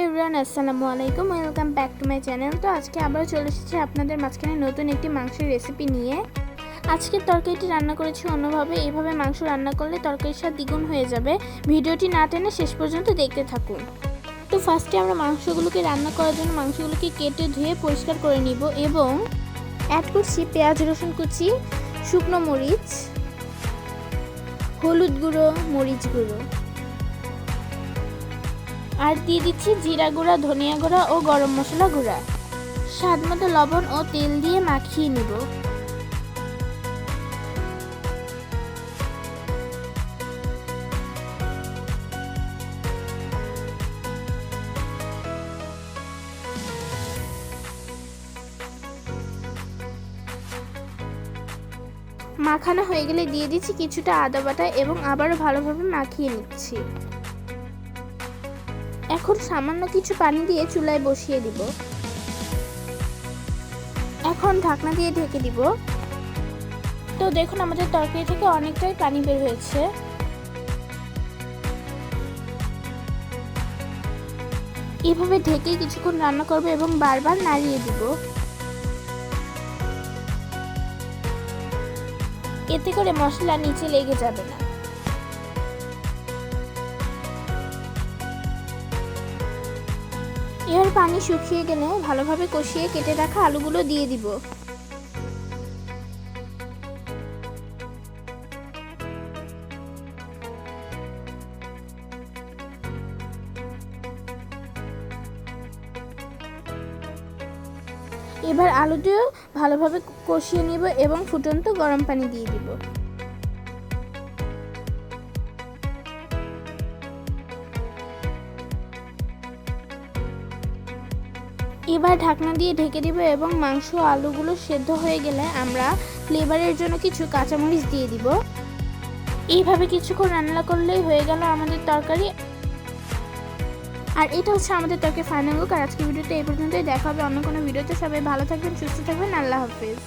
Everyone, আসসালামু আলাইকুম। Welcome back to my channel. তো আজকে আবার চলে এসেছি আপনাদের মাঝখানে নতুন একটি মাংসের রেসিপি নিয়ে। আজকের তরকারিটি রান্না করেছি অন্যভাবে। এইভাবে মাংস রান্না করলে তরকারির স্বাদ দ্বিগুণ হয়ে যাবে। ভিডিওটি না টেনে শেষ পর্যন্ত দেখতে থাকুন। তো ফার্স্টে আমরা মাংসগুলোকে রান্না করার জন্য মাংসগুলোকে কেটে ধুয়ে পরিষ্কার করে নিব এবং অ্যাড করছি পেঁয়াজ, রসুন কুচি, শুকনো মরিচ, হলুদ গুঁড়ো, মরিচ গুঁড়ো, আর দিয়ে দিচ্ছি জিরা গুঁড়া, ধনিয়া গুঁড়া ও গরম মশলা গুঁড়া। স্বাদ মতো লবণ ও তেল দিয়ে মাখিয়ে নিব। মাখানো হয়ে গেলে দিয়ে দিচ্ছি কিছুটা আদা বাটা এবং আবারও ভালোভাবে মাখিয়ে নিচ্ছি। এখন সামান্য কিছু পানি দিয়ে চুলায় বসিয়ে দিব। এখন ঢাকনা দিয়ে ঢেকে দিব। তো দেখুন, আমাদের তরকারি থেকে অনেকটাই পানি বের হয়েছে। এভাবে ঢেকে কিছুক্ষণ রান্না করব এবং বারবার নাড়িয়ে দিব। এতে করে মশলা নিচে লেগে যাবে না। এবার পানি শুকিয়ে গেলে ভালোভাবে কষিয়ে কেটে রাখা আলুগুলো দিয়ে দিব। এবার আলুটিও ভালোভাবে কষিয়ে নিব এবং ফুটন্ত গরম পানি দিয়ে দিব। এবার ঢাকনা দিয়ে ঢেকে দিব এবং মাংস আলুগুলো সেদ্ধ হয়ে গেলে আমরা ফ্লেভারের জন্য কিছু কাঁচামরিচ দিয়ে দিব। এইভাবে কিছুক্ষণ রান্না করলেই হয়ে গেল আমাদের তরকারি। আর এটা হচ্ছে আমাদের তরকারি ফাইনাল লুক। আর আজকের ভিডিওতে এই পর্যন্তই। দেখা হবে অন্য কোনো ভিডিওতে। সবাই ভালো থাকবেন, সুস্থ থাকবেন। আল্লাহ হাফেজ।